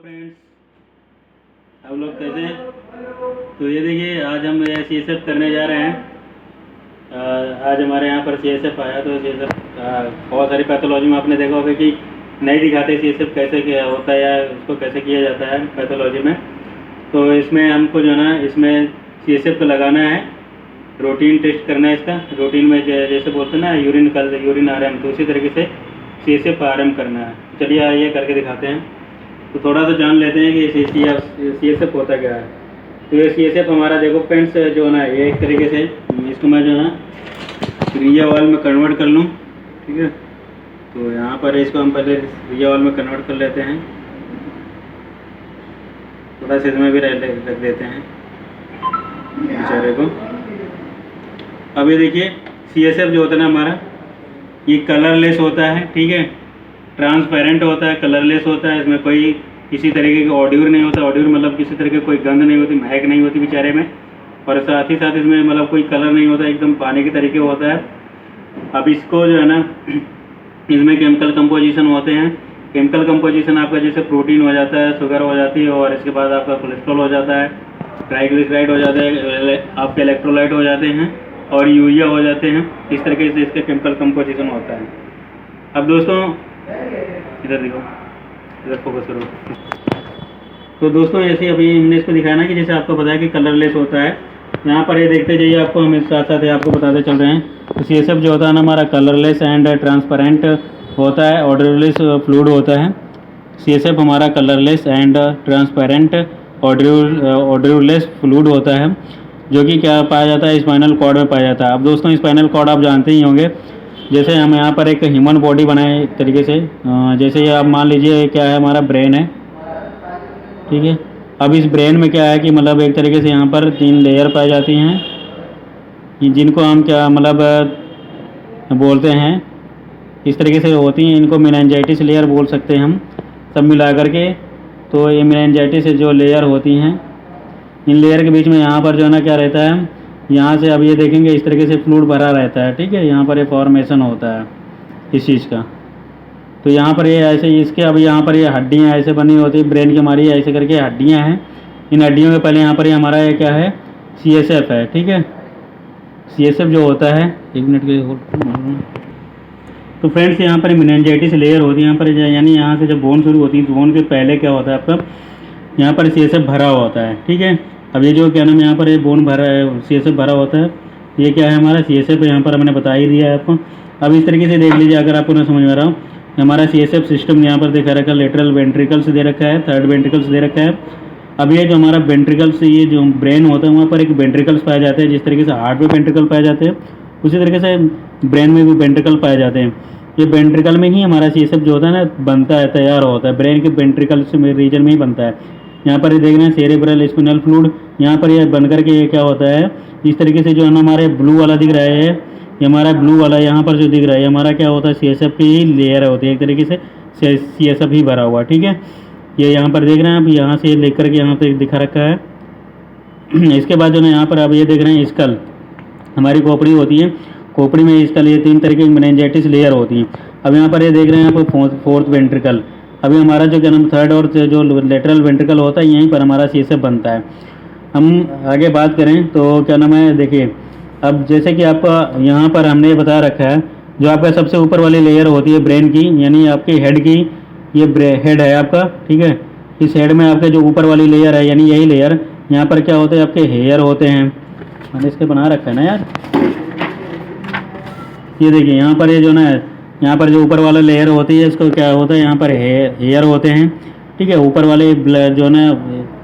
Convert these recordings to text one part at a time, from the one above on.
Friends, आप लोग कैसे हैं? तो ये देखिए, आज हम CSF करने जा रहे हैं। आज हमारे यहाँ पर CSF आया। तो CSF बहुत सारी पैथोलॉजी में आपने देखा होगा कि नहीं दिखाते CSF कैसे किया होता है या उसको कैसे किया जाता है पैथोलॉजी में। तो इसमें हमको जो है ना, इसमें CSF को लगाना है, रूटीन टेस्ट करना है इसका। रूटीन में जैसे बोलते हैं ना यूरिन RM, तो उसी तरीके से CSF RM करना है। चलिए ये करके दिखाते हैं। तो थोड़ा सा जान लेते हैं कि CSF होता क्या है। तो ये CSF हमारा देखो फ्रेंड्स जो है ना, ये एक तरीके से इसको मैं जो है ना रिया वाल में कन्वर्ट कर लूँ, ठीक है। तो यहाँ पर इसको हम पहले रिया वाल में कन्वर्ट कर लेते हैं, थोड़ा सा इसमें भी रख देते हैं बेचारे को। अब ये देखिए, CSF जो होता है ना हमारा, ये कलरलेस होता है, ठीक है। ट्रांसपेरेंट होता है, कलरलेस होता है। इसमें कोई किसी तरीके का ऑड्यूर नहीं होता। ऑड्यूर मतलब किसी तरह की कोई गंध नहीं होती, महक नहीं होती बेचारे में। और साथ ही साथ इसमें मतलब कोई कलर नहीं होता, एकदम पानी के तरीके होता है। अब इसको जो है ना, इसमें केमिकल कंपोजिशन होते हैं। केमिकल कंपोजिशन आपका जैसे प्रोटीन हो जाता है, शुगर हो जाती है, और इसके बाद आपका कोलेस्ट्रॉल हो जाता है, ट्राइग्लिसराइड हो जाता है, आपके इलेक्ट्रोलाइट हो जाते हैं, और यूरिया हो जाते हैं। इस तरीके से इसका केमिकल कंपोजिशन होता है। अब दोस्तों इधर देखो, इधर फोकस करो। तो दोस्तों ऐसे अभी हमने इसको दिखाया ना कि जैसे आपको पता है कि कलरलेस होता है। यहाँ पर ये देखते जाइए, आपको हम इस साथ साथ आपको बताते चल रहे हैं। तो CSF जो होता है ना हमारा, कलरलेस एंड ट्रांसपेरेंट होता है, ऑडरलेस फ्लूइड होता है। CSF हमारा colourless and transparent odourless fluid होता है, जो कि क्या पाया जाता है, स्पाइनल कॉर्ड में पाया जाता है। अब दोस्तों स्पाइनल कॉर्ड आप जानते ही होंगे। जैसे हम यहाँ पर एक ह्यूमन बॉडी बनाए एक तरीके से, जैसे ये आप मान लीजिए क्या है, हमारा ब्रेन है, ठीक है। अब इस ब्रेन में क्या है कि मतलब एक तरीके से यहाँ पर 3 लेयर पाई जाती हैं, जिनको हम क्या मतलब बोलते हैं, इस तरीके से होती हैं। इनको मेनिंजाइटिस लेयर बोल सकते हैं हम, सब मिला करके। तो ये मेनिंजाइटिस जो लेयर होती हैं, इन लेयर के बीच में यहाँ पर जो है ना क्या रहता है, यहाँ से अब ये देखेंगे इस तरीके से फ्लूइड भरा रहता है, ठीक है। यहाँ पर ये फॉर्मेशन होता है इस चीज़ का। तो यहाँ पर ये ऐसे इसके, अब यहाँ पर ये हड्डियाँ ऐसे बनी होती है ब्रेन की हमारी, ऐसे करके हड्डियाँ हैं। इन हड्डियों के पहले यहाँ पर ये हमारा ये क्या है, CSF है, ठीक है। CSF जो होता है, 1 मिनट के। तो फ्रेंड्स यहाँ पर मेनिंजाइटिस लेयर होती है यहाँ पर, यानी यहाँ से जब बोन शुरू होती है, तो बोन के पहले क्या होता है आपका, यहाँ पर CSF भरा होता है, ठीक है। अब ये जो क्या नाम, यहाँ पर ये बोन भरा है, CSF भरा होता है। ये क्या है हमारा CSF, यहाँ पर हमने बता ही दिया है आपको। अब इस तरीके से देख लीजिए, अगर आपको ना समझ में आ रहा हो, हमारा CSF सिस्टम यहाँ पर दिखा रखा है, लेटरल वेंट्रिकल्स दे रखा है, थर्ड वेंट्रिकल्स दे रखा है। अब ये जो हमारा वेंट्रिकल्स, ये जो ब्रेन होता है, वहाँ पर एक वेंट्रिकल्स पाए जाते हैं। जिस तरीके से हार्ट में वेंट्रिकल पाए जाते हैं, उसी तरीके से ब्रेन में भी वेंट्रिकल पाए जाते हैं। ये वेंट्रिकल में ही हमारा CSF जो होता है ना बनता है, तैयार होता है, ब्रेन के वेंट्रिकल्स रीजन में ही बनता है। यहाँ पर ये देख रहे हैं सेरेब्रल स्पिनल फ्लूइड, यहाँ पर ये बन करके ये क्या होता है, इस तरीके से जो है ना हमारे ब्लू वाला दिख रहा है, ये हमारा ब्लू वाला यहाँ पर जो दिख रहा है, हमारा क्या होता है, CSF की ही लेयर होती है, एक तरीके से CSF ही भरा हुआ, ठीक है। ये यहाँ पर देख रहे हैं, अब यहाँ से लेकर करके यहाँ पर दिखा रखा है। इसके बाद जो है यहाँ पर अब ये देख रहे हैं स्कल, हमारी खोपड़ी होती है, खोपड़ी में स्कल, ये 3 तरह की मेनिंजाइटिस लेयर होती है। अब यहाँ पर ये देख रहे हैं यहाँ पर फोर्थ वेंट्रिकल। अभी हमारा जो क्या नाम, थर्ड और जो लेटरल वेंट्रिकल होता है, यहीं पर हमारा CSF बनता है। हम आगे बात करें तो क्या नाम है, देखिए अब जैसे कि आपका यहाँ पर हमने बता रखा है, जो आपका सबसे ऊपर वाली लेयर होती है ब्रेन की, यानी आपकी हेड की, ये हेड है आपका, ठीक है। इस हेड में आपके जो ऊपर वाली लेयर है, यानी यही लेयर, यहाँ पर क्या होते हैं, आपके हेयर होते हैं। मैंने इसके बना रखा है ना यार, ये देखिए यहाँ पर ये जो ना, यहाँ पर जो ऊपर वाला लेयर होती है, इसको क्या होता है, यहाँ पर हेयर होते हैं, ठीक है। ऊपर वाले जो ना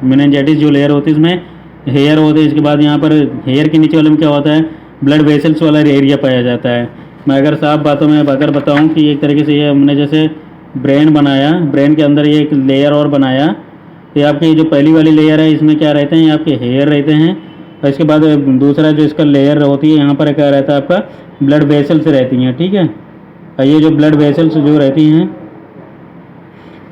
मेनिंजाइटिस जो लेयर होती है, इसमें हेयर होते हैं। इसके बाद यहाँ पर हेयर के नीचे वाले में क्या होता है, ब्लड वेसल्स वाला एरिया पाया जाता है। मैं अगर साफ बातों में अगर बताऊँ कि एक तरीके से ये हमने जैसे ब्रेन बनाया, ब्रेन के अंदर ये एक लेयर और बनाया, तो आपकी जो पहली वाली लेयर है, इसमें क्या रहते हैं, आपके हेयर रहते हैं। और इसके बाद दूसरा जो इसका लेयर होती है, यहाँ पर क्या रहता है, आपका ब्लड वेसल्स रहती हैं, ठीक है। और ये जो ब्लड वेसल्स जो रहती हैं,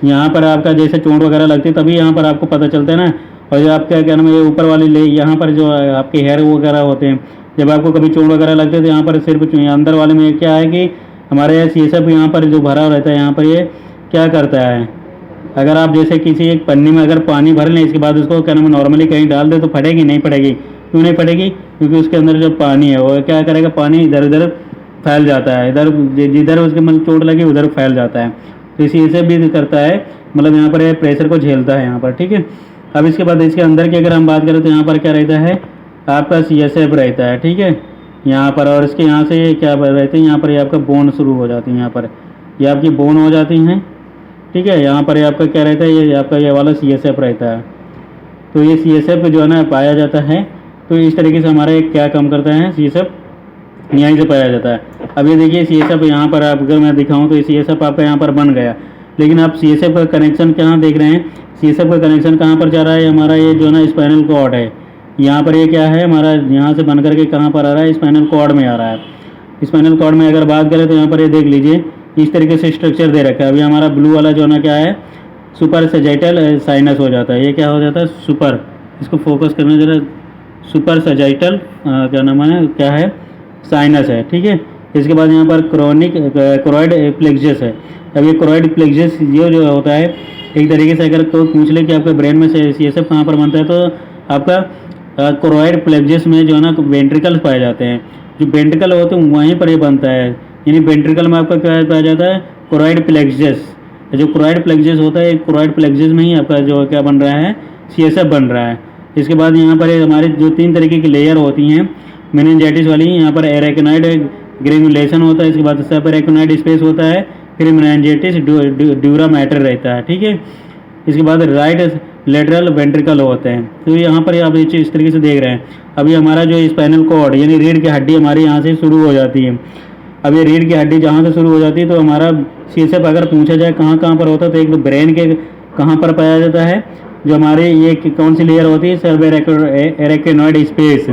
यहाँ पर आपका जैसे चोट वगैरह लगती है, तभी यहाँ पर आपको पता चलता है ना। और जो आपका क्या नाम है, ये ऊपर वाली यहाँ पर जो आपके हेयर वगैरह होते हैं, जब आपको कभी चोट वगैरह लगती है, तो यहाँ पर सिर्फ अंदर वाले में क्या है कि हमारे CSF यहाँ पर जो भरा रहता है, यहाँ पर ये क्या करता है, अगर आप जैसे किसी एक पन्नी में अगर पानी भर लें, इसके बाद उसको क्या नाम है नॉर्मली कहीं डाल दे तो फटेगी नहीं फटेगी। क्यों नहीं फटेगी? क्योंकि उसके अंदर जो पानी है वो क्या करेगा, पानी इधर उधर फैल जाता है, इधर जिधर उसके मतलब चोट लगी उधर फैल जाता है। तो इसी से भी करता है, मतलब यहाँ पर ये प्रेशर को झेलता है यहाँ पर, ठीक है। अब इसके बाद इसके अंदर की अगर हम बात करें तो यहाँ पर क्या रहता है, आपका CSF रहता है, ठीक है यहाँ पर। और इसके यहाँ से क्या रहते हैं, यहाँ पर ये आपका बोन शुरू हो जाती है, यहाँ पर ये आपकी बोन हो जाती हैं, ठीक है। यहाँ पर ये आपका क्या रहता है, ये आपका ये वाला CSF रहता है। तो ये CSF जो है ना पाया जाता है। तो इस तरीके से हमारा एक क्या काम करता है, CSF यहीं से पाया जाता है। अब ये देखिए CSF यहाँ पर आप अगर मैं दिखाऊँ तो CSF आपका यहाँ पर बन गया, लेकिन आप CSF का कनेक्शन कहाँ देख रहे हैं, CSF का कनेक्शन कहाँ पर जा रहा है, हमारा ये जो ना स्पाइनल कॉर्ड है। यहाँ पर ये क्या है हमारा, यहाँ से बन करके कहाँ पर आ रहा है, स्पाइनल कॉर्ड में आ रहा है। स्पाइनल कॉर्ड में अगर बात करें तो यहाँ पर ये देख लीजिए इस तरीके से स्ट्रक्चर दे रखा है। अभी हमारा ब्लू वाला जो ना क्या है, सुपर सजाइटल साइनस हो जाता है। ये क्या हो जाता है, सुपर, इसको फोकस करना जरा, सुपर सजाइटल क्या नाम है, क्या है, साइनस है, ठीक है। इसके बाद यहाँ पर क्रोइड प्लेक्सस है। अब ये क्रोइड प्लेक्सस ये जो होता है, एक तरीके से अगर कोई पूछ ले कि आपके ब्रेन में से CSF कहाँ पर बनता है, तो आपका क्रोइड प्लेक्सस में जो है ना वेंट्रिकल्स पाए जाते हैं। जो वेंट्रिकल होते हैं वहीं पर ये बनता है, यानी वेंट्रिकल में आपका क्या पाया जाता है, क्रोइड प्लेक्सस। जो क्रोइड प्लेक्सस होता है, क्रोइड प्लेक्सस में ही आपका जो क्या बन रहा है, CSF बन रहा है। इसके बाद यहाँ पर हमारे जो 3 तरीके की लेयर होती हैं मेनिंजाइटिस वाली, यहाँ पर एरेक्टिनॉइड ग्रेनुलेशन होता है, इसके बाद सब एरेक्टिनॉइड स्पेस होता है, फिर मेनिंजाइटिस ड्यूरा मैटर रहता है, ठीक है। इसके बाद राइट लेटरल वेंट्रिकल होते हैं। तो यहाँ पर आप ये चीज़ इस तरीके से देख रहे हैं। अभी हमारा जो स्पाइनल कॉर्ड यानी रीढ़ की हड्डी हमारी यहाँ से शुरू हो जाती है। अब ये रीढ़ की हड्डी जहाँ से शुरू हो जाती है तो हमारा CSF अगर पूछा जाए कहाँ कहाँ पर होता है, तो एक तो ब्रेन के कहाँ पर पाया जाता है, जो हमारे ये कौन सी लेयर होती है, सब एरेक्टिनॉइड स्पेस,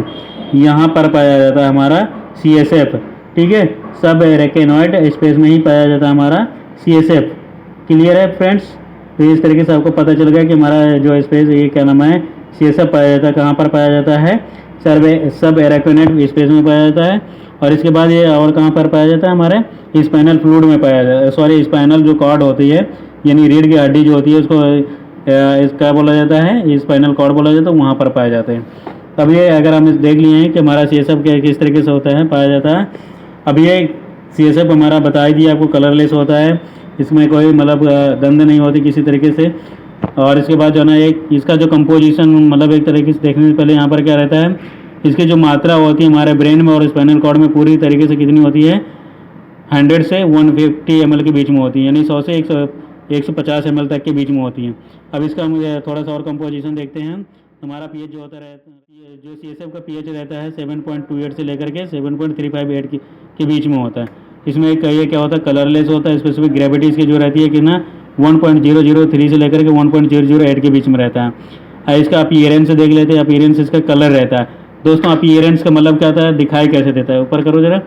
यहाँ पर पाया जाता है हमारा CSF, ठीक है। सब एरेक्टिनॉइड स्पेस में ही पाया जाता है हमारा CSF। क्लियर है फ्रेंड्स? तो इस तरीके से आपको पता चल गया कि हमारा जो स्पेस ये क्या नाम है, CSF पाया जाता है, कहाँ पर पाया जाता है, सब एरेक्टिनॉइड स्पेस में पाया जाता है। और इसके बाद ये और कहाँ पर पाया जाता है, हमारे स्पाइनल फ्लूइड में पाया जाता है, सॉरी स्पाइनल जो कॉर्ड होती है यानी रीढ़ की हड्डी जो होती है उसको इसका बोला जाता है, स्पाइनल कॉर्ड बोला जाता है, वहाँ पर पाए जाते हैं। अब ये अगर हम देख लिए हैं कि हमारा CSF किस तरीके से होता है, पाया जाता है। अब ये CSF हमारा बता ही दिया आपको, कलरलेस होता है, इसमें कोई मतलब गंध नहीं होती किसी तरीके से। और इसके बाद जो ना एक इसका जो कंपोजिशन मतलब एक तरीके से देखने से पहले यहाँ पर क्या रहता है, इसकी जो मात्रा होती है हमारे ब्रेन में और स्पाइनल कॉर्ड में पूरी तरीके से कितनी होती है, 100 से 150 ml के बीच में होती है, यानी 100 से 150 ml तक के बीच में होती है। अब इसका मुझे थोड़ा सा और कंपोजिशन देखते हैं। हमारा pH जो होता रहता है, जो CSF का pH रहता है 7.28 से लेकर के 7.358 के बीच में होता है। इसमें ये क्या होता है, कलरलेस होता है। स्पेसिफिक ग्रेविटी इसकी जो रहती है कि ना 1.003 से लेकर के 1.008 के बीच में रहता है। इसका अपीयरेंस देख लेते हैं। अपीयरेंस इसका कलर रहता है। दोस्तों अपीयरेंस का मतलब क्या होता है, दिखाई कैसे देता है, ऊपर करो जरा।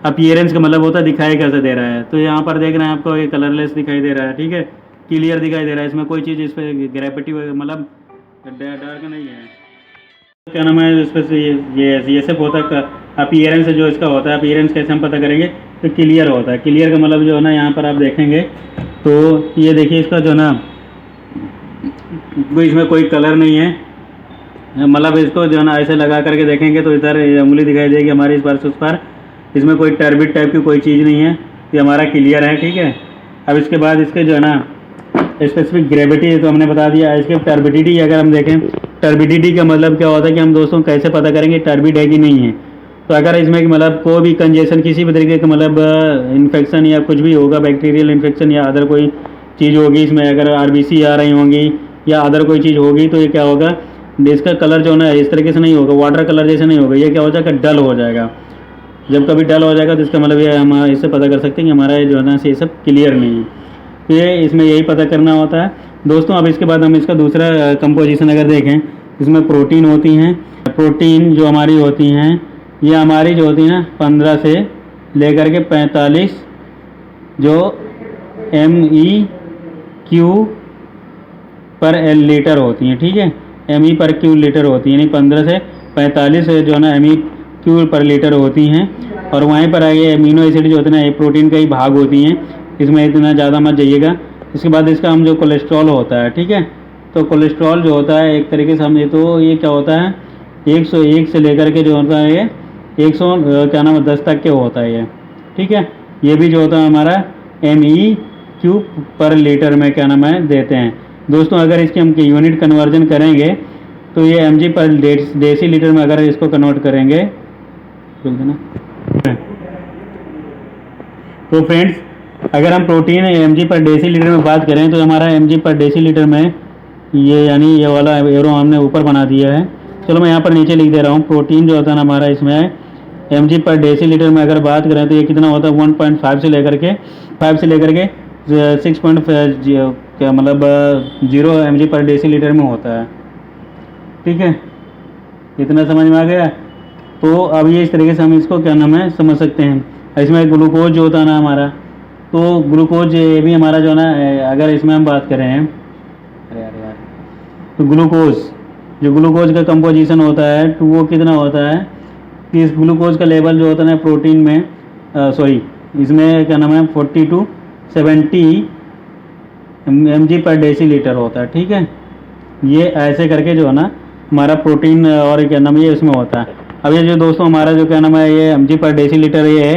अपीयरेंस का मतलब होता है दिखाई कैसे दे रहा है। तो यहाँ पर देख रहे हैं आपको ये कलरलेस दिखाई दे रहा है, ठीक है, क्लियर दिखाई दे रहा है, इसमें कोई चीज़ इस पर ग्रेविटी मतलब डार्क नहीं है। क्या नाम है इस पर, ये CSF होता है। अपीयरेंस जो इसका होता है, अपीयरेंस कैसे हम पता करेंगे, तो क्लियर होता है। क्लियर का मतलब जो है ना, यहाँ पर आप देखेंगे तो ये देखिए इसका जो ना इसमें कोई कलर नहीं है, मतलब इसको जो है ना ऐसे लगा करके देखेंगे तो इधर उंगली दिखाई देगी हमारी इस बार से उस पर, इसमें कोई टर्बिड टाइप की कोई चीज़ नहीं है, ये हमारा क्लियर है, ठीक है। अब इसके बाद इसके जो है ना स्पेसिफिक ग्रेविटी तो हमने बता दिया। इसके टर्बिडिटी अगर हम देखें, टर्बिडिटी का मतलब क्या होता है कि हम दोस्तों कैसे पता करेंगे टर्बिड है कि नहीं है। तो अगर इसमें मतलब कोई भी कंजेशन किसी भी तरीके का मतलब इन्फेक्शन या कुछ भी होगा, बैक्टीरियल इन्फेक्शन या अदर कोई चीज़ होगी, इसमें अगर RBC आ रही होंगी या अदर कोई चीज़ होगी, तो ये क्या होगा, इसका कलर जो है ना इस तरीके से नहीं होगा, वाटर कलर जैसे नहीं होगा, ये क्या हो जाएगा, डल हो जाएगा। जब कभी डल हो जाएगा तो इसका मतलब ये हम इससे पता कर सकते हैं कि हमारा ये जो है ना ये सब क्लियर नहीं है। तो ये इसमें यही पता करना होता है दोस्तों। अब इसके बाद हम इसका दूसरा कंपोजिशन अगर देखें, इसमें प्रोटीन होती हैं। प्रोटीन जो हमारी होती हैं, ये हमारी जो होती है ना 15 से लेकर के 45 जो MEQ पर लीटर होती हैं, ठीक है, ME पर क्यू लीटर होती है, यानी 15 से 45 जो है ना MEQ पर लीटर होती हैं। और वहीं पर आगे अमीनो एसिड जो होते हैं ना, ये प्रोटीन का ही भाग होती हैं, इसमें इतना ज़्यादा मत जाइएगा। इसके बाद इसका हम जो कोलेस्ट्रॉल होता है, ठीक है, तो कोलेस्ट्रॉल जो होता है एक तरीके से समझे तो ये क्या होता है 101 से लेकर के जो होता है ये 100 क्या नाम है 10 तक के होता है ये, ठीक है। ये भी जो होता है हमारा MEQ पर लीटर में क्या नाम है देते हैं दोस्तों। अगर इसकी हम यूनिट कन्वर्जन करेंगे तो ये mg पर डेसी लीटर में अगर इसको कन्वर्ट करेंगे तो फ्रेंड्स अगर हम प्रोटीन mg पर डेसी लीटर में बात करें तो हमारा mg पर डेसी लीटर में ये यानी ये वाला एरो हमने ऊपर बना दिया है। चलो मैं यहाँ पर नीचे लिख दे रहा हूँ। प्रोटीन जो होता है ना हमारा इसमें mg पर डेसी लीटर में अगर बात करें तो ये कितना होता है 1.5 से लेकर के 6 क्या मतलब 0 mg पर डेसी लीटर में होता है, ठीक है। इतना समझ में आ गया। तो अब ये इस तरीके से हम इसको क्या नाम है समझ सकते हैं। इसमें ग्लूकोज जो होता है ना हमारा, तो ग्लूकोज ये भी हमारा जो है ना अगर इसमें हम बात करें अरे यार तो जो ग्लूकोज का कंपोजिशन होता है तो वो कितना होता है कि इस ग्लूकोज का लेवल जो होता है ना प्रोटीन में इसमें क्या नाम है 40 to 70 mg पर डेसी लीटर होता है, ठीक है। ये ऐसे करके जो है ना हमारा प्रोटीन और क्या नाम है ये इसमें होता है। अब ये जो दोस्तों हमारा जो क्या नाम है ये mg पर डेसी लीटर ये है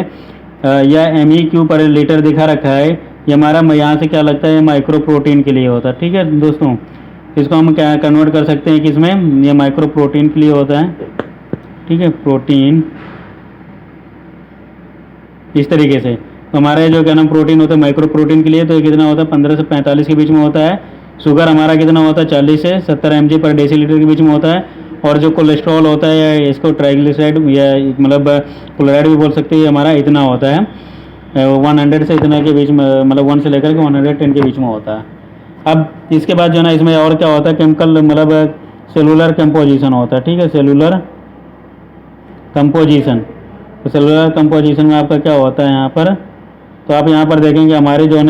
या MEQ पर लीटर दिखा रखा है, ये हमारा यहाँ से क्या लगता है माइक्रो प्रोटीन के लिए होता है, ठीक है दोस्तों। इसको हम क्या कन्वर्ट कर सकते हैं किसमें, ये माइक्रो प्रोटीन के लिए होता है, ठीक है। प्रोटीन इस तरीके से तो हमारा जो क्या नाम प्रोटीन होता है माइक्रो प्रोटीन के लिए तो ये कितना होता है 15 से 45 के बीच में होता है। शुगर हमारा कितना होता है 40 से 70 mg पर डेसी लीटर के बीच में होता है। और जो कोलेस्ट्रॉल होता है या इसको ट्राइग्लिसराइड या मतलब क्लोराइड भी बोल सकते हैं, हमारा इतना होता है 100 से इतना के बीच में, मतलब 1 से लेकर के 110 के बीच में होता है। अब इसके बाद जो है ना इसमें और क्या होता है केमिकल मतलब सेलुलर कंपोजिशन होता है, ठीक है। सेलुलर कंपोजिशन, तो सेलुलर कंपोजिशन में आपका क्या होता है यहाँ पर, तो आप यहाँ पर देखेंगे हमारे जो है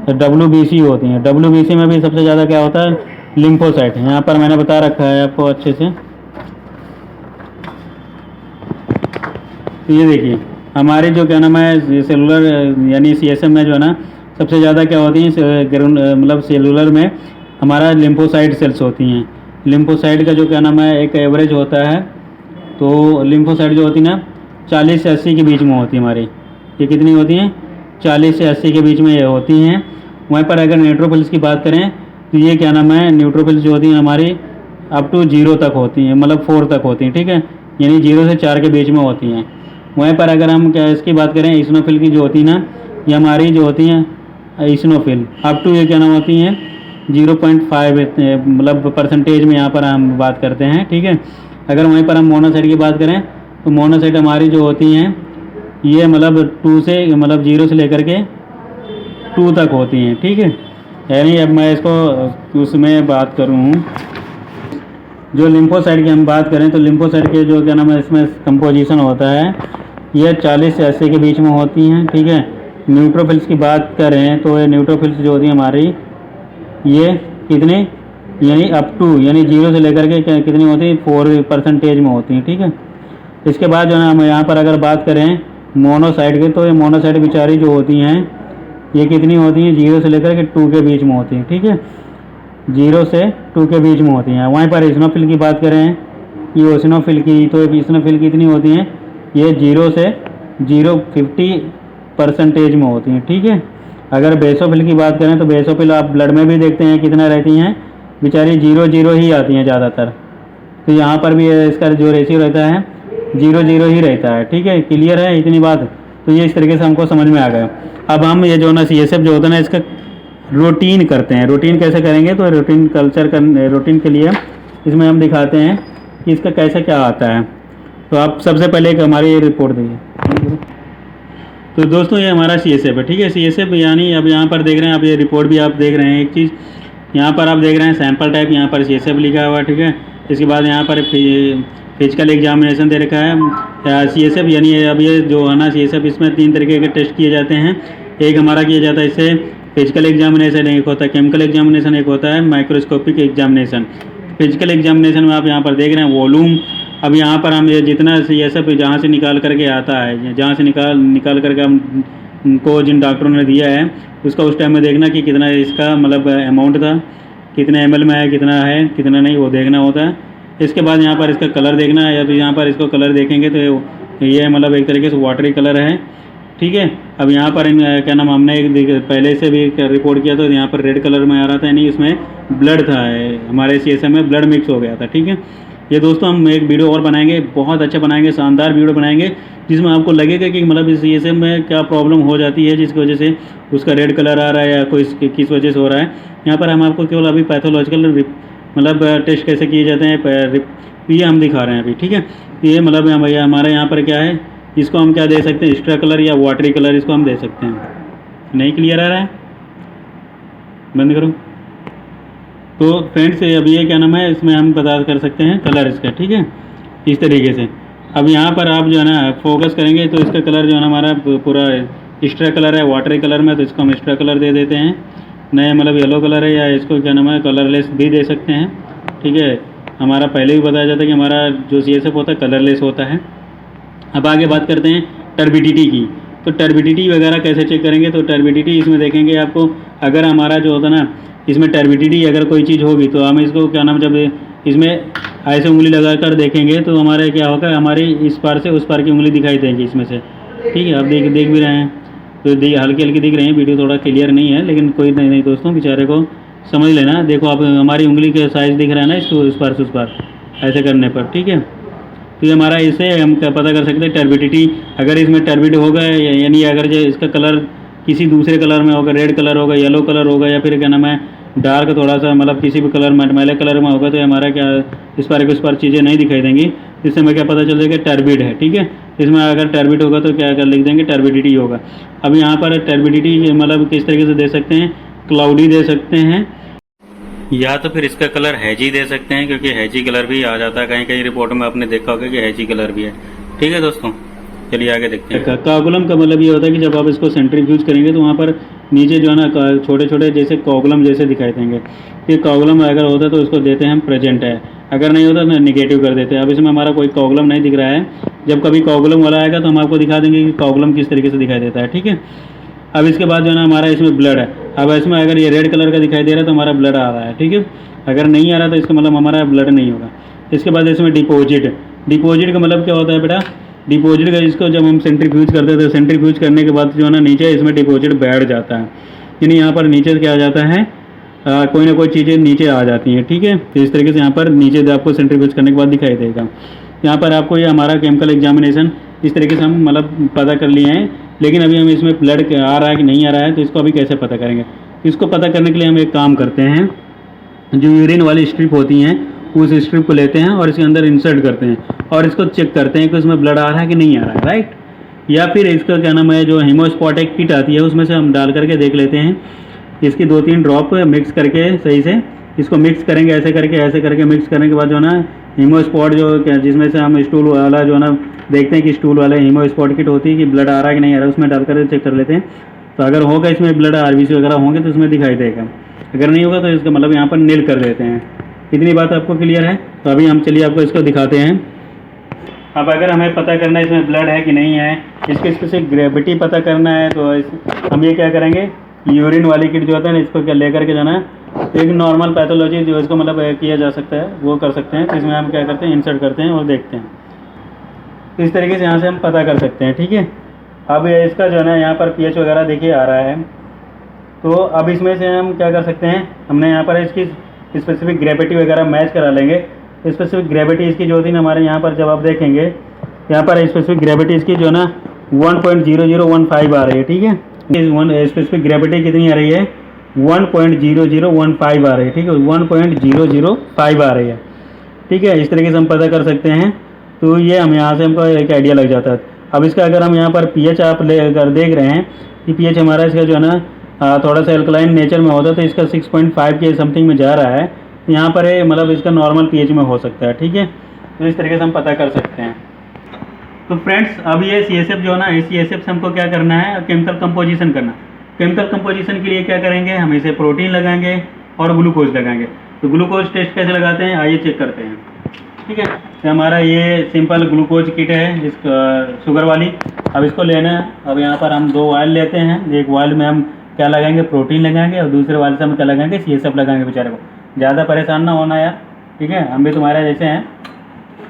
WBC होती हैं। WBC में भी सबसे ज़्यादा क्या होता है लिम्फोसाइट, यहाँ पर मैंने बता रखा है आपको अच्छे से। तो ये देखिए हमारे जो क्या नाम है सेलुलर यानी CSF में जो है ना सबसे ज़्यादा क्या होती हैं मतलब सेलुलर में हमारा लिम्फोसाइट सेल्स होती हैं। लिम्फोसाइट का जो क्या नाम है एक एवरेज होता है, तो लिम्फोसाइट जो होती है ना 40 से 80 के बीच में होती है हमारी। ये कितनी होती हैं 40 से 80 के बीच में ये होती हैं। वहीं पर अगर न्यूट्रोफिल्स की बात करें तो ये क्या नाम है न्यूट्रोफिल्स जो होती हैं हमारी अप टू 0 तक होती हैं, मतलब 4 तक होती हैं, ठीक है। यानी 0 से 4 के बीच में होती हैं। वहीं पर अगर हम क्या इसकी बात करें इस्नोफिल की जो होती है ना, ये हमारी जो होती हैं इस्नोफिल अप टू ये क्या नाम होती हैं 0.5 मतलब परसेंटेज में यहाँ पर हम बात करते हैं, ठीक है। अगर वहीं पर हम मोनोसाइट की बात करें तो मोनोसाइट हमारी जो होती हैं ये मतलब 2 से मतलब 0 से लेकर के 2 तक होती हैं, ठीक है। यानी अब मैं इसको उसमें बात करूँ जो लिम्फोसाइट की हम बात करें तो लिम्फोसाइट के जो क्या नाम है इसमें कंपोजिशन होता है ये 40 से 80 के बीच में होती हैं, ठीक है। न्यूट्रोफिल्स की बात करें तो ये न्यूट्रोफिल्स जो होती है हमारी ये कितनी यानी अप टू यानी 0 से लेकर के कितनी होती है 4% में होती हैं, ठीक है। इसके बाद जो है हम यहाँ पर अगर बात करें मोनोसाइट की तो ये मोनोसाइट बेचारी जो होती हैं ये कितनी होती हैं 0 से लेकर के 2 के बीच में होती हैं, ठीक है। 0 से 2 के बीच में होती हैं। वहीं पर इस्नोफिल की बात करें ये इस्नोफिल की तो इस्नोफिल कितनी होती हैं ये 0 से 50% में होती हैं, ठीक है। अगर बेसोफिल की बात करें तो बेसोफिल आप ब्लड में भी देखते हैं कितना रहती हैं बेचारी 0 ही आती हैं ज़्यादातर। तो यहाँ पर भी इसका जो रेशियो रहता है 0 ही रहता है, ठीक है। क्लियर है इतनी बात। तो ये इस तरीके से हमको समझ में आ गया। अब हम ये जो ना CSF जो होता है ना इसका रूटीन करते हैं। रूटीन कैसे करेंगे तो रूटीन के लिए इसमें हम दिखाते हैं कि इसका कैसे क्या आता है। तो आप सबसे पहले एक हमारी ये रिपोर्ट देखिए। तो दोस्तों ये हमारा CSF है, ठीक है। CSF यानी अब यहाँ पर देख रहे हैं आप ये रिपोर्ट भी आप देख रहे हैं। एक चीज़ यहाँ पर आप देख रहे हैं सैंपल टाइप, यहाँ पर CSF लिखा हुआ है, ठीक है। इसके बाद यहाँ पर फिजिकल एग्जामिनेशन दे रखा है। CSF यानी अब ये जो है ना CSF इसमें 3 तरीके के टेस्ट किए जाते हैं। एक हमारा किया जाता है इससे फिजिकल एग्जामिनेशन, एक होता है केमिकल एग्जामिनेशन, एक होता है माइक्रोस्कोपिक एग्जामिनेशन। फिजिकल एग्जामिनेशन में आप यहाँ पर देख रहे हैं वॉल्यूम। अब यहाँ पर हम ये जितना CSF जहाँ से निकाल करके आता है, जहाँ से निकाल करके हम को जिन डॉक्टरों ने दिया है उसका उस टाइम में देखना कि कितना इसका मतलब अमाउंट था, कितने ml में है, कितना है कितना नहीं, वो देखना होता है। इसके बाद यहाँ पर इसका कलर देखना है। अब यहाँ पर इसको कलर देखेंगे तो ये मतलब एक तरीके से वाटरी कलर है, ठीक है। अब यहाँ पर क्या नाम, हमने एक पहले से भी रिपोर्ट किया तो यहाँ पर रेड कलर में आ रहा था, यानी इसमें ब्लड था, हमारे CSM में ब्लड मिक्स हो गया था, ठीक है। ये दोस्तों हम एक वीडियो और बनाएंगे, बहुत अच्छा बनाएंगे, शानदार वीडियो बनाएंगे, जिसमें आपको लगेगा कि मतलब इस CSM में क्या प्रॉब्लम हो जाती है जिसकी वजह से उसका रेड कलर आ रहा है या कोई किस वजह से हो रहा है। यहाँ पर हम आपको केवल अभी पैथोलॉजिकल मतलब टेस्ट कैसे किए जाते हैं ये हम दिखा रहे हैं अभी, ठीक है। ये मतलब भैया हमारे यहाँ पर क्या है, इसको हम क्या दे सकते हैं, एक्स्ट्रा कलर या वाटरी कलर इसको हम दे सकते हैं। नहीं क्लियर आ रहा है, बंद करो। तो फ्रेंड्स अब ये क्या नाम है, इसमें हम पता कर सकते हैं कलर इसका, ठीक है, इस तरीके से। अब यहाँ पर आप जो है ना फोकस करेंगे तो इसका कलर जो है ना हमारा पूरा एक्स्ट्रा कलर है वाटरी कलर में, तो इसको हम एक्स्ट्रा कलर दे देते हैं। नया मतलब येलो कलर है या इसको क्या नाम है कलरलेस भी दे सकते हैं, ठीक है। हमारा पहले भी बताया जाता है कि हमारा जो CSF होता है कलरलेस होता है। अब आगे बात करते हैं टर्बिडिटी की। तो टर्बिडिटी वगैरह कैसे चेक करेंगे, तो टर्बिडिटी इसमें देखेंगे आपको, अगर हमारा जो होता है ना इसमें टर्बिडिटी अगर कोई चीज़ होगी तो हम इसको क्या नाम, जब इसमें ऐसे उंगली लगाकर देखेंगे तो हमारे क्या होगा, हमारी इस पार से उस पार की उंगली दिखाई देंगी इसमें से, ठीक है। आप देख भी रहे हैं तो हल्की हल्की दिख रही है, वीडियो थोड़ा क्लियर नहीं है लेकिन कोई नहीं दोस्तों, बेचारे को समझ लेना। देखो आप हमारी उंगली के साइज़ दिख रहा है ना इसको उस पार से उस पार ऐसे करने पर, ठीक है। तो ये हमारा इससे हम क्या पता कर सकते हैं टर्बिडिटी, अगर इसमें टर्बिड होगा यानी अगर जो इसका कलर किसी दूसरे कलर में होगा, रेड कलर होगा, येलो कलर होगा या फिर क्या नाम है डार्क थोड़ा सा मतलब किसी भी कलर मटमैले कलर में होगा, तो हमारा क्या इस बार उस बार चीज़ें नहीं दिखाई देंगी, इससे हमें क्या पता चल जाएगा टर्बिड है, ठीक है। इसमें अगर टर्बिड होगा तो क्या कर लिख देंगे टर्बिडिटी होगा। अब यहाँ पर टर्बिडिटी मतलब किस तरीके से दे सकते हैं, क्लाउडी दे सकते हैं या तो फिर इसका कलर हैजी दे सकते हैं, क्योंकि हैजी कलर भी आ जाता है कहीं कहीं रिपोर्ट में, आपने देखा होगा कि हैजी कलर भी है, ठीक है दोस्तों। चलिए आगे देखते हैं। कोगुलम का मतलब ये होता है कि जब आप इसको सेंट्रीफ्यूज करेंगे तो वहाँ पर नीचे जो है ना छोटे छोटे जैसे कोगुलम जैसे दिखाई देंगे। ये कोगुलम अगर होता है तो इसको देते हैं हम प्रेजेंट है, अगर नहीं होता तो नेगेटिव कर देते हैं। अब इसमें हमारा कोई कोगुलम नहीं दिख रहा है, जब कभी कोगुलम वाला आएगा तो हम आपको दिखा देंगे कि कोगुलम किस तरीके से दिखाई देता है, ठीक है। अब इसके बाद जो है ना हमारा इसमें ब्लड है। अब इसमें अगर ये रेड कलर का दिखाई दे रहा है तो हमारा ब्लड आ रहा है, ठीक है। अगर नहीं आ रहा तो इसका मतलब हमारा ब्लड नहीं होगा। इसके बाद इसमें डिपॉजिट, डिपॉजिट का मतलब क्या होता है बेटा, डिपॉजिट का इसको जब हम सेंट्रीफ्यूज करते हैं तो सेंट्रीफ्यूज करने के बाद जो है ना नीचे इसमें डिपॉजिट बैठ जाता है, यानी यहाँ पर नीचे क्या आ जाता है कोई ना कोई चीज़ें नीचे आ जाती हैं, ठीक है। तो इस तरीके से यहाँ पर नीचे आपको सेंट्रीफ्यूज करने के बाद दिखाई देगा। यहाँ पर आपको ये हमारा केमिकल एग्जामिनेशन इस तरीके से हम मतलब पता कर लिए हैं, लेकिन अभी हम इसमें ब्लड आ रहा है कि नहीं आ रहा है तो इसको अभी कैसे पता करेंगे। इसको पता करने के लिए हम एक काम करते हैं, जो यूरिन वाली स्ट्रिप होती हैं उस स्ट्रिप को लेते हैं और इसके अंदर इंसर्ट करते हैं और इसको चेक करते हैं कि उसमें ब्लड आ रहा है कि नहीं आ रहा है, राइट। या फिर इसका क्या नाम है जो हेमोस्पॉटिक किट आती है उसमें से हम डाल करके देख लेते हैं, इसकी 2-3 ड्रॉप मिक्स करके सही से इसको मिक्स करेंगे, ऐसे करके मिक्स करने के बाद जो है ना हीमोस्पॉट जो जिसमें से हम स्टूल वाला जो है ना देखते हैं कि स्टूल वाले हीमोस्पॉट किट होती है कि ब्लड आ रहा है कि नहीं आ रहा है, उसमें डाल कर चेक कर लेते हैं। तो अगर होगा इसमें ब्लड RBC वगैरह होंगे तो इसमें दिखाई देगा, अगर नहीं होगा तो इसका मतलब यहाँ पर नील कर देते हैं। इतनी बात आपको क्लियर है। तो अभी हम चलिए आपको इसको दिखाते हैं। अब अगर हमें पता करना है इसमें ब्लड है कि नहीं है, इसकी स्पेसिफिक ग्रेविटी पता करना है, तो हम ये क्या करेंगे, यूरिन वाली किट जो होता है ना इसको क्या लेकर के जाना है, एक नॉर्मल पैथोलॉजी जो इसको मतलब किया जा सकता है वो कर सकते हैं। तो इसमें हम क्या करते हैं, इंसर्ट करते हैं और देखते हैं। तो इस तरीके से यहाँ से हम पता कर सकते हैं, ठीक है। अब इसका जो है ना यहाँ पर pH वगैरह देखिए आ रहा है, तो अब इसमें से हम क्या कर सकते हैं, हमने यहाँ पर इसकी स्पेसिफिक ग्रेविटी वगैरह मैच करा लेंगे। स्पेसिफिक ग्रेविटी इसकी जो थी ना हमारे यहाँ पर जब आप देखेंगे यहाँ पर स्पेसिफिक ग्रेविटी इसकी जो है ना 1.0015 आ रही है, ठीक है। स्पेसिफिक ग्रेविटी कितनी आ रही है, 1.0015 आ रही है, ठीक है, 1.005 आ रही है, ठीक है। इस तरीके से हम पता कर सकते हैं। तो ये हम यहाँ से हमको एक आइडिया लग जाता है। अब इसका अगर हम यहाँ पर pH आप ले कर देख रहे हैं कि pH हमारा इसका जो है ना थोड़ा सा एल्कलाइन नेचर में होता है तो इसका 6.5 के समथिंग में जा रहा है, यहाँ पर मतलब इसका नॉर्मल pH में हो सकता है, ठीक है। तो इस तरीके से हम पता कर सकते हैं। तो फ्रेंड्स अब ये CSF जो है ना, इस CSF से हमको क्या करना है, केमिकल कंपोजिशन करना। केमिकल कंपोजिशन के लिए क्या करेंगे, हम इसे प्रोटीन लगाएंगे और ग्लूकोज लगाएंगे। तो ग्लूकोज टेस्ट कैसे लगाते हैं आइए चेक करते हैं, ठीक है। तो हमारा ये सिंपल ग्लूकोज किट है इस शुगर वाली। अब इसको लेना है। अब यहाँ पर हम 2 वायल लेते हैं। एक वायल में हम क्या लगाएंगे, प्रोटीन लगाएंगे, और दूसरे वायल से हम क्या लगाएंगे, CSF लगाएंगे बेचारे को। ज़्यादा परेशान ना होना यार, ठीक है, हम भी तुम्हारे जैसे हैं।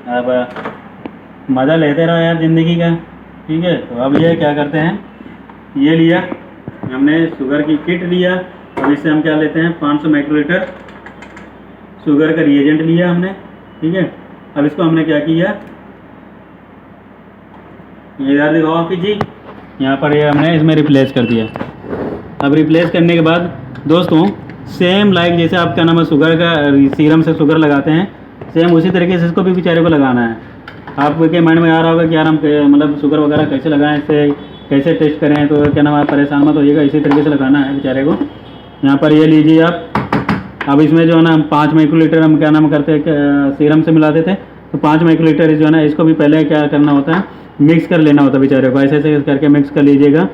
अब मज़ा लेते रहो यार ज़िंदगी का, ठीक है। तो अब ये क्या करते हैं, ये लिया हमने शुगर की किट लिया। अब इससे हम क्या लेते हैं, 500 माइक्रोलीटर शुगर का रिएजेंट लिया हमने, ठीक है। अब इसको हमने क्या किया, ये इधर दिखाओ आप जी, यहाँ पर ये हमने इसमें रिप्लेस कर दिया। अब रिप्लेस करने के बाद दोस्तों सेम लाइक जैसे आप क्या नाम है शुगर का सीरम से शुगर लगाते हैं, सेम उसी तरीके से इसको भी बेचारे को लगाना है। आपके माइंड में आ रहा होगा कि यार हम मतलब शुगर वगैरह कैसे लगाएं, इससे कैसे टेस्ट करें, तो क्या नाम है परेशान मत होइएगा, इसी तरीके से लगाना है बेचारे को। यहाँ पर ये लीजिए आप। अब इसमें जो है ना हम 5 माइक्रोलीटर हम क्या नाम करते हैं सीरम से मिलाते थे, तो 5 माइक्रोलीटर जो है ना इसको भी पहले क्या करना होता है, मिक्स कर लेना होता है बेचारे को। ऐसे ऐसे करके मिक्स कर लीजिएगा,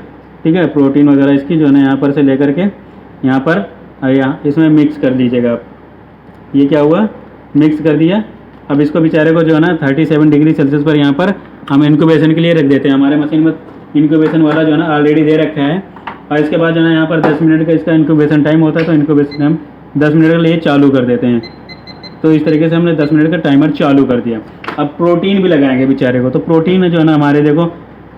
ठीक है। प्रोटीन वगैरह इसकी जो है ना यहाँ पर से लेकर के यहाँ पर यहाँ इसमें मिक्स कर लीजिएगा आप। ये क्या हुआ, मिक्स कर दिया। अब इसको बेचारे को जो है ना 37 डिग्री सेल्सियस पर यहाँ पर हम इनक्यूबेशन के लिए रख देते हैं। हमारे मशीन में इनक्यूबेशन वाला जो है ना ऑलरेडी दे रखा है। और इसके बाद जो है ना यहाँ पर 10 मिनट का इसका इनक्यूबेशन टाइम होता है, तो इनक्यूबेशन हम 10 मिनट के लिए चालू कर देते हैं। तो इस तरीके से हमने 10 मिनट का टाइमर चालू कर दिया। अब प्रोटीन भी लगाएंगे बेचारे को। तो प्रोटीन जो है ना हमारे देखो,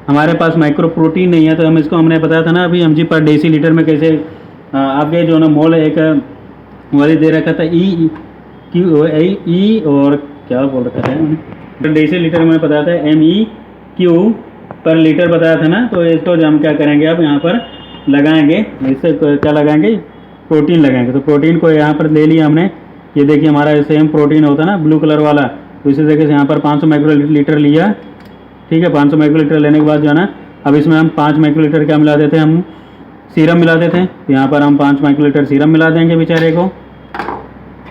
हमारे पास माइक्रो प्रोटीन नहीं है, तो हम इसको हमने बताया था ना अभी mg पर डेसीलीटर में कैसे आपके जो ना मोल एक वाली दे रखा था ई और क्या बोल रखा था डेसीलीटर में बताया था MEQ पर लीटर बताया था ना। तो इसको जो हम क्या करेंगे अब यहाँ पर लगाएंगे, इससे क्या लगाएंगे, प्रोटीन लगाएंगे। तो प्रोटीन को यहाँ पर ले लिया हमने। ये देखिए हमारा सेम प्रोटीन होता है ना ब्लू कलर वाला, तो इसी तरीके से यहाँ पर 500 माइक्रोलीटर लिया, ठीक है। 500 माइक्रोलीटर लेने के बाद जो है ना अब इसमें हम 5 माइक्रोलीटर क्या मिला देते हैं, हम सीरम मिला देते हैं। तो यहाँ पर हम 5 माइक्रोलीटर सीरम मिला देंगे बेचारे को।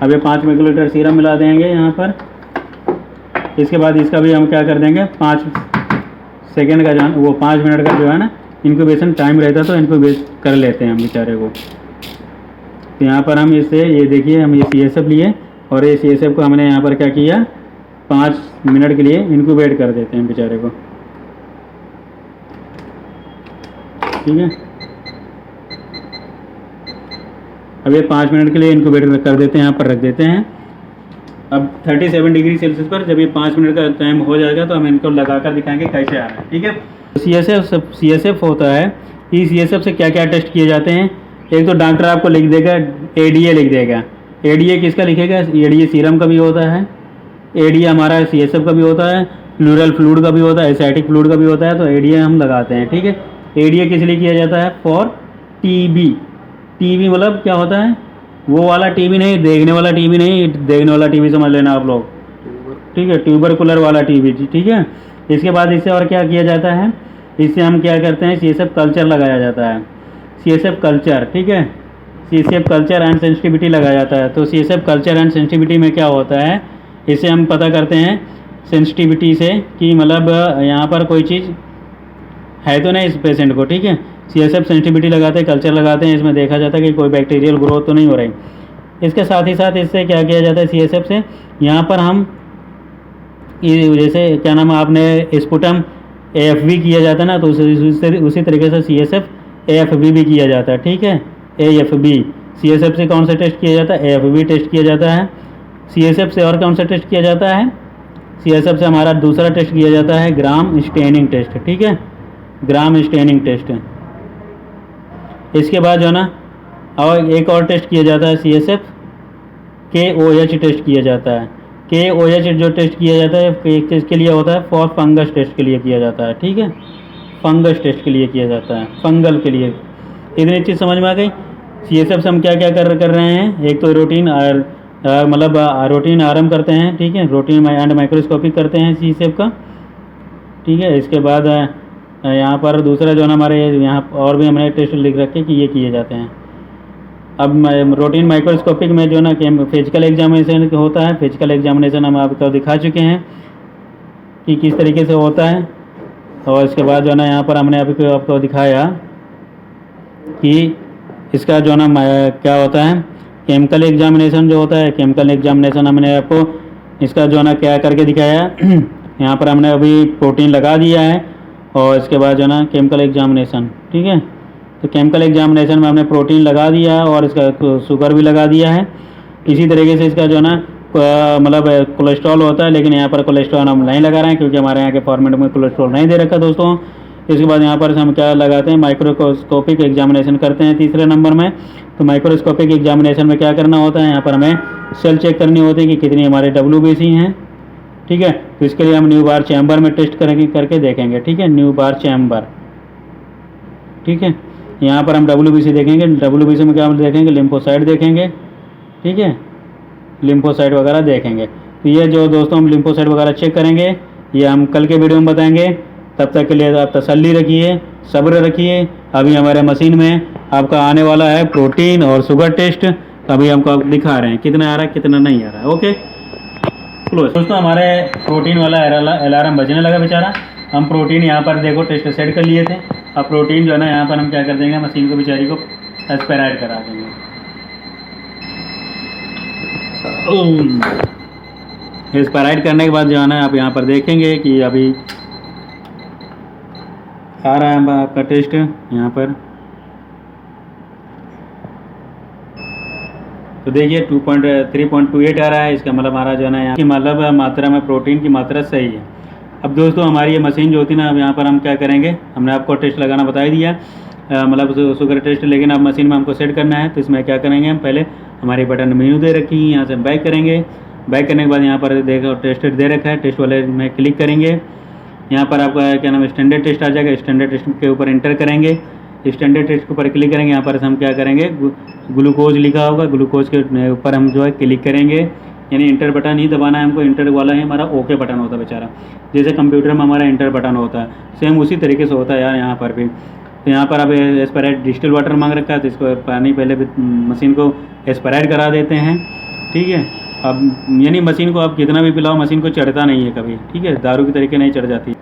अब ये 5 माइक्रोलीटर सीरम मिला देंगे यहाँ पर। इसके बाद इसका भी हम क्या कर देंगे, 5 सेकेंड का जो है वो 5 मिनट का जो है ना इनक्यूबेशन टाइम रहता है, तो इनक्यूबेट कर लेते हैं हम बेचारे को। तो यहाँ पर हम इससे ये देखिए हम ये CSF लिए, और ये CSF को हमने यहाँ पर क्या किया, 5 मिनट के लिए इनक्यूबेट कर देते हैं बेचारे को, ठीक है। अब ये 5 मिनट के लिए इनक्यूबेट कर देते हैं, यहाँ पर रख देते हैं। अब 37 डिग्री सेल्सियस पर जब ये 5 मिनट का टाइम हो जाएगा तो हम इनको लगा कर दिखाएंगे कैसे आ रहा है, ठीक है। CSF होता है, इस CSF से क्या क्या टेस्ट किए जाते हैं। एक तो डॉक्टर आपको लिख देगा ADA लिख देगा। ADA किसका लिखेगा, ADA सीरम का भी होता है, ADA हमारा CSF का भी होता है, प्लूरल फ्लूइड का भी होता है, एसाइटिक फ्लूइड का भी होता है। तो ADA हम लगाते हैं, ठीक है। ADA किस लिए किया जाता है, फॉर TB। TB मतलब क्या होता है, वो वाला TB नहीं, देखने वाला TB नहीं, देखने वाला TB समझ लेना आप लोग, ठीक है, ट्यूबरकुलर वाला TB, ठीक है। इसके बाद इससे और क्या किया जाता है, इससे हम क्या करते हैं, CSF कल्चर लगाया जाता है, CSF कल्चर, ठीक है। CSF कल्चर एंड सेंसिटिविटी लगाया जाता है। तो CSF कल्चर एंड सेंसिटिविटी में क्या होता है, इससे हम पता करते हैं सेंसिटिविटी से कि मतलब यहाँ पर कोई चीज़ है तो नहीं इस पेशेंट को, ठीक है। CSF सेंसिटिविटी लगाते हैं, कल्चर लगाते हैं, इसमें देखा जाता है कि कोई बैक्टीरियल ग्रोथ तो नहीं हो रही। इसके साथ ही साथ इससे क्या किया जाता है, CSF से यहाँ पर हम जैसे क्या नाम है आपने स्पुटम AFB किया जाता है ना, तो उसी तरीके से CSF AFB भी किया जाता है, ठीक है। AFB CSF से कौन सा टेस्ट किया जाता है, AFB टेस्ट किया जाता है। CSF से और कौन सा टेस्ट किया जाता है, CSF से हमारा दूसरा टेस्ट किया जाता है ग्राम स्टेनिंग टेस्ट, ठीक है, ग्राम स्टेनिंग टेस्ट। इसके बाद जो है ना और एक और टेस्ट किया जाता है CSF KOH टेस्ट किया जाता है। KOH जो टेस्ट किया जाता है एक चीज़ के लिए होता है, फॉर फंगस टेस्ट के लिए किया जाता है, ठीक है, फंगस टेस्ट के लिए किया जाता है, फंगल के लिए। इतनी चीज़ समझ में आ गई। CSF से हम क्या क्या कर रहे हैं, एक तो रूटीन मतलब रूटीन आरएम करते हैं, ठीक है, रूटीन एंड माइक्रोस्कोपिक करते हैं CSF का, ठीक है। इसके बाद यहाँ पर दूसरा जो है ना हमारे यहाँ और भी हमने टेस्ट लिख रखे कि ये किए जाते हैं। अब रूटीन माइक्रोस्कोपिक में जो है ना फिजिकल एग्जामिनेशन होता है, फिजिकल एग्जामिनेशन हम आपको दिखा चुके हैं कि किस तरीके से होता है। और इसके बाद जो है ना यहाँ पर हमने आपको दिखाया कि इसका जो है ना क्या होता है, केमिकल एग्जामिनेशन जो होता है, केमिकल एग्जामिनेशन हमने आपको इसका जो है ना क्या करके दिखाया। यहाँ पर हमने अभी प्रोटीन लगा दिया है, और इसके बाद जो है ना केमिकल एग्जामिनेशन, ठीक है। तो केमिकल एग्जामिनेशन में हमने प्रोटीन लगा दिया है और इसका शुगर भी लगा दिया है। इसी तरीके से इसका जो है ना मतलब कोलेस्ट्रॉल होता है, लेकिन यहाँ पर कोलेस्ट्रॉल हम नहीं लगा रहे हैं क्योंकि हमारे यहाँ के फॉर्मेट में कोलेस्ट्रॉल नहीं दे रखा दोस्तों। इसके बाद यहाँ पर हम क्या लगाते हैं, माइक्रोस्कोपिक एग्जामिनेशन करते हैं तीसरे नंबर में। तो माइक्रोस्कोपिक एग्जामिनेशन में क्या करना होता है, यहाँ पर हमें सेल चेक करनी होती है कि कितनी हमारे WBC हैं, ठीक है। तो इसके लिए हम न्यू बार चैम्बर में टेस्ट करके देखेंगे, ठीक है, न्यू बार चैम्बर, ठीक है। यहाँ पर हम WBC देखेंगे, WBC में क्या हम देखेंगे, लिम्फोसाइट देखेंगे, ठीक है, लिम्फोसाइट वगैरह देखेंगे। तो ये जो दोस्तों हम लिम्फोसाइट वगैरह चेक करेंगे ये हम कल के वीडियो में बताएंगे। तब तक के लिए आप तसल्ली रखिए, सब्र रखिए। अभी हमारे मशीन में आपका आने वाला है प्रोटीन और शुगर टेस्ट। अभी हमको दिखा रहे हैं कितना आ रहा है कितना नहीं आ रहा है। ओके दोस्तों, हमारे प्रोटीन वाला अलार्म बजने लगा बेचारा। हम प्रोटीन यहाँ पर देखो टेस्ट सेट कर लिए थे। अब प्रोटीन जो है ना यहाँ पर हम क्या कर देंगे, मशीन को बेचारी को एक्सपायराइड करा देंगे। एक्सपायराइड करने के बाद जो है ना आप यहाँ पर देखेंगे कि अभी आ रहा है आपका टेस्ट यहाँ पर। तो देखिए 3.28 आ रहा है। इसका मतलब हमारा जो है ना यहाँ की मतलब मात्रा में प्रोटीन की मात्रा सही है। अब दोस्तों हमारी ये मशीन जो होती है ना, अब यहाँ पर हम क्या करेंगे, हमने आपको टेस्ट लगाना बता ही दिया, मतलब शुगर टेस्ट, लेकिन अब मशीन में हमको सेट करना है। तो इसमें क्या करेंगे, हम पहले हमारी बटन मेन्यू दे रखी है, यहाँ से बैक करेंगे। बैक करने के बाद यहाँ पर देखो टेस्ट दे रखा है, टेस्ट वाले में क्लिक करेंगे। यहाँ पर आपका क्या नाम है, स्टैंडर्ड टेस्ट आ जाएगा। स्टैंडर्ड टेस्ट के ऊपर इंटर करेंगे, स्टैंडर्ड टेस्ट के ऊपर क्लिक करेंगे। यहाँ पर हम क्या करेंगे, ग्लूकोज लिखा होगा, ग्लूकोज के ऊपर हम जो है क्लिक करेंगे, यानी इंटर बटन ही दबाना है हमको। इंटर वाला ही हमारा ओके बटन होता है बेचारा, जैसे कंप्यूटर में हमारा इंटर बटन होता है, सेम उसी तरीके से होता है यार यहाँ पर भी। तो यहाँ पर अब एक्सपायराइड डिस्टिल वाटर मांग रखा है, तो इसको पानी पहले मशीन को एक्सपायराइड करा देते हैं, ठीक है। अब यानी मशीन को आप कितना भी पिलाओ, मशीन को चढ़ता नहीं है कभी, ठीक है, दारू की तरीके नहीं चढ़ जाती।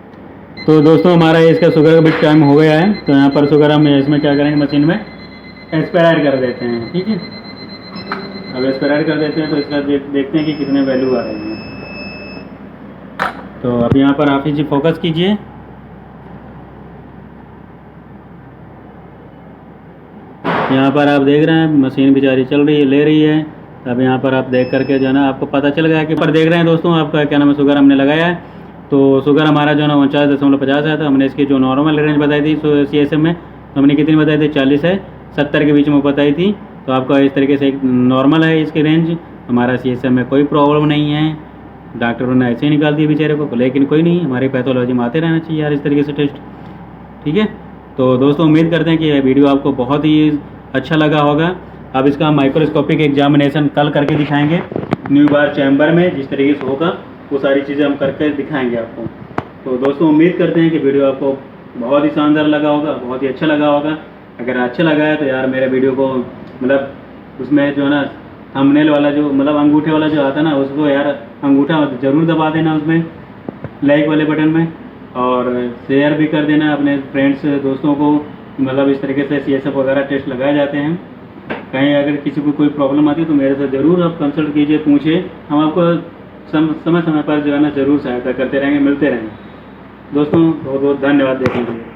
तो दोस्तों हमारा इसका शुगर का भी टाइम हो गया है। तो यहाँ पर शुगर हम इसमें क्या करेंगे, मशीन में एक्सपायराइड कर देते हैं, ठीक है। अब एक्सपायराइड कर देते हैं तो इसका देखते हैं कि कितने वैल्यू आ रही है। तो अब यहाँ पर आप जी फोकस कीजिए। यहाँ पर आप देख रहे हैं मशीन बेचारी चल रही है, ले रही है। अब यहाँ पर आप देख करके जो है ना आपको पता चल गया कि पर देख रहे हैं दोस्तों आपका क्या नाम है, शुगर हमने लगाया है। तो शुगर हमारा जो है ना 49.50 है। तो हमने इसकी जो नॉर्मल रेंज बताई थी CSM में, तो हमने कितनी बताई थी, 40 से 70 के बीच में बताई थी। तो आपका इस तरीके से एक नॉर्मल है इसकी रेंज। हमारा CSM में कोई प्रॉब्लम नहीं है, डॉक्टरों ने ऐसे ही निकाल दिया बेचारे को, लेकिन कोई नहीं, हमारी पैथोलॉजी में आते रहना चाहिए यार इस तरीके से टेस्ट, ठीक है। तो दोस्तों उम्मीद करते हैं कि यह वीडियो आपको बहुत ही अच्छा लगा होगा। अब इसका माइक्रोस्कोपिक एग्जामिनेशन कल करके दिखाएंगे न्यू बार चैम्बर में, जिस तरीके से होगा वो सारी चीज़ें हम करके दिखाएंगे आपको। तो दोस्तों उम्मीद करते हैं कि वीडियो आपको बहुत ही शानदार लगा होगा, बहुत ही अच्छा लगा होगा। अगर अच्छा लगा है तो यार मेरे वीडियो को मतलब उसमें जो है ना थंबनेल वाला जो मतलब अंगूठे वाला जो आता है ना, उसको यार अंगूठा ज़रूर दबा देना उसमें लाइक वाले बटन में, और शेयर भी कर देना अपने फ्रेंड्स दोस्तों को। मतलब इस तरीके से CSF वगैरह टेस्ट लगाए जाते हैं। कहीं अगर किसी को कोई प्रॉब्लम आती है तो मेरे से ज़रूर आप कंसल्ट कीजिए, पूछिए। हम आपको समय समय पर जो है ना ज़रूर सहायता करते रहेंगे, मिलते रहेंगे। दोस्तों बहुत बहुत धन्यवाद देखने के लिए।